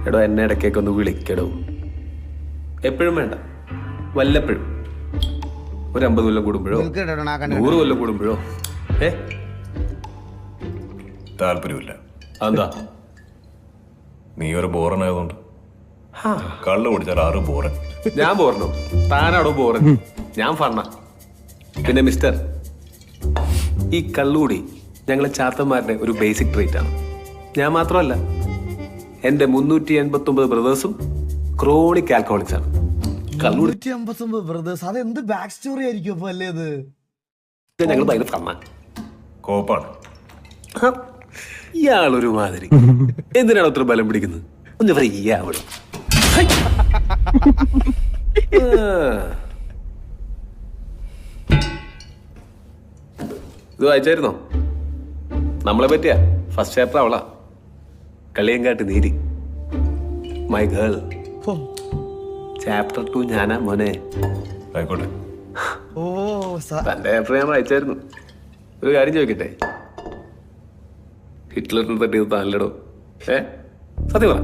എടോ എന്നെ ഇടയ്ക്കൊക്കെ ഒന്ന് വിളിക്കടോ. എപ്പോഴും വേണ്ട, വല്ലപ്പോഴും. ഒരു 50 കൊല്ലം കൂടുമ്പോഴോ 100 കൊല്ലം കൂടുമ്പോഴോ. താല്പര്യമില്ല. അതെന്താ? നീ ഒരു ബോറനായതുകൊണ്ട്. കള്ളു കുടിച്ചാൽ 6 ബോറൻ. ഞാൻ ബോറനോ? താനാടോ ബോറൻ? ഞാൻ ഫണ്ണ. പിന്നെ മിസ്റ്റർ, ഈ കള്ളുകൂടി ഞങ്ങളെ ചാത്തന്മാരുടെ ഒരു ബേസിക് ട്രീറ്റ് ആണ്. ഞാൻ മാത്രമല്ല, എന്റെ 389 ബ്രദേഴ്സും ക്രോണിക് ആൽക്കഹോളിക്സ് ആണ്. കള്ളുകൂടി 389 ബ്രദേഴ്സ്, അത് എന്ത് ബാക്ക് സ്റ്റോറി ആയിരിക്കും അപ്പൊ അല്ലേ? അത് ഞങ്ങൾ ഭയങ്കര ഫണ്ണ. കോപ്പാണ്. ഇയാളൊരു മാതിരി. എന്തിനാണ് അത്ര ബലം പിടിക്കുന്നത്? ഒന്ന് ഫ്രീ ആവണം. ഇത് വായിച്ചായിരുന്നോ? നമ്മളെ പറ്റിയ ഫസ്റ്റ് ചാപ്റ്റർ അവളാ. കളിയങ്കാട്ട് നീതി, മൈ ഗേൾ. ചാപ്റ്റർ 2 ഞാനാ മോനെ. ആയിക്കോട്ടെ. ഓ തന്റെ ചാപ്റ്റർ ഞാൻ വായിച്ചായിരുന്നു. ഒരു കാര്യം ചോദിക്കട്ടെ, ഹിറ്റ്ലറിനെ തട്ടിയത് താനല്ലടോ? സത്യം പറ.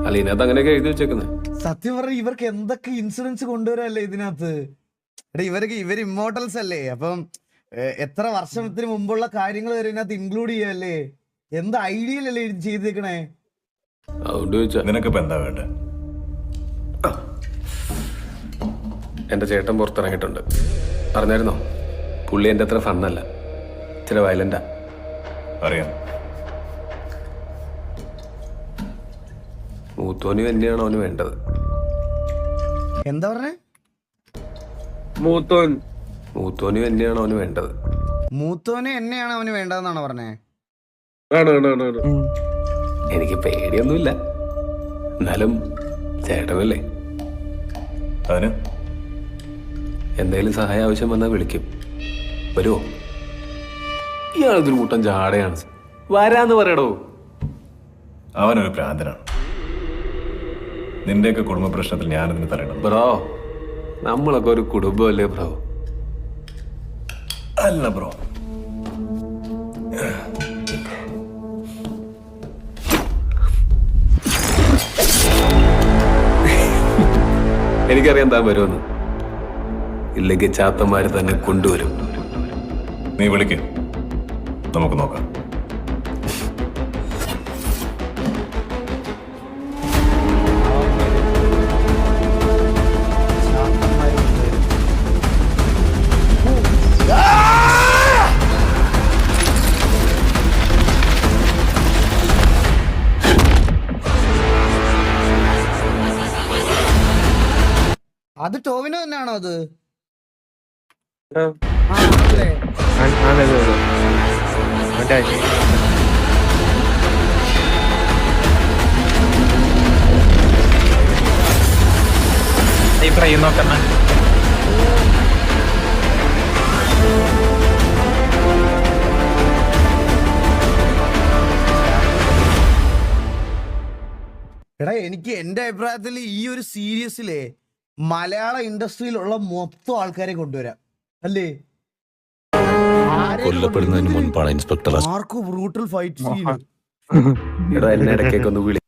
അല്ല, ഇതിനകത്ത് അങ്ങനെയൊക്കെ എഴുതി വെച്ചേക്കുന്നത്. സത്യം പറഞ്ഞ ഇവർക്ക് എന്തൊക്കെ ഇൻസിഡൻസ് കൊണ്ടുവരല്ലേ ഇതിനകത്ത്. ഇവർ ഇമ്മോർട്ടൽസ് അല്ലേ? അപ്പം എത്ര വർഷത്തിന് മുമ്പുള്ള കാര്യങ്ങൾ വരെ ഇതിനകത്ത് ഇൻക്ലൂഡ് ചെയ്യല്ലേ? എന്ത് ഐഡിയയിലല്ലേ ഇത് ചെയ്തേക്കണേ? അതുകൊണ്ട് ചോദിച്ചാ നിനക്കിപ്പോ എന്താ വേണ്ട? എന്റെ ചേട്ടൻ പുറത്തിറങ്ങിയിട്ടുണ്ട്. അറിഞ്ഞായിരുന്നോ? പുള്ളി എന്റെ അത്ര ഫണ്ണല്ല, ചില വയലന്റാ. അറിയാം. മൂത്തോനും എന്നെയാണ് അവന് വേണ്ടത്. എന്താ പറഞ്ഞേ? മൂത്തോനും എന്നെയാണ് അവന് വേണ്ടത്. മൂത്തോനെ എന്നെയാണ് അവന് വേണ്ടതെന്നാണ് പറഞ്ഞേ? എനിക്ക് പേടിയൊന്നുമില്ല, എന്നാലും ചേട്ടനല്ലേ. അതിന് എന്തെങ്കിലും സഹായം ആവശ്യം വന്നാൽ വിളിക്കും. വരുമോ? ഇയാളൊരു കൂട്ടം ജാടയാണ്. വരാന്ന് പറയടോ. അവനൊരു ഭ്രാന്തനാണ്. നിന്റെയൊക്കെ കുടുംബ പ്രശ്നത്തിൽ ഞാനതിന് തരണം. ബ്രോ, നമ്മളൊക്കെ ഒരു കുടുംബമല്ലേ ബ്രോ? അല്ല ബ്രോ, എനിക്കറിയാം താൻ വരുമെന്ന്. ഇല്ലെങ്കിൽ ചാത്തന്മാര് തന്നെ കൊണ്ടുവരും. നീ വിളിക്ക്, നമുക്ക് നോക്കാം. അത് ടോവിനോ തന്നെയാണോ? അത് നോക്കണ എടാ, എനിക്ക് എന്റെ അഭിപ്രായത്തിൽ ഈ ഒരു സീരീസിലെ മലയാള ഇൻഡസ്ട്രിയിലുള്ള മൊത്തം ആൾക്കാരെ കൊണ്ടുവരാം അല്ലേ? കൊല്ലപ്പെടുന്നതിന് മുൻപാണ് ഇൻസ്പെക്ടർ ആർക്കും ബ്രൂട്ടൽ ഫൈറ്റ് സീൻ. എടാ, എന്നെ ഇടയ്ക്കൊക്കെ ഒന്ന് വിളി.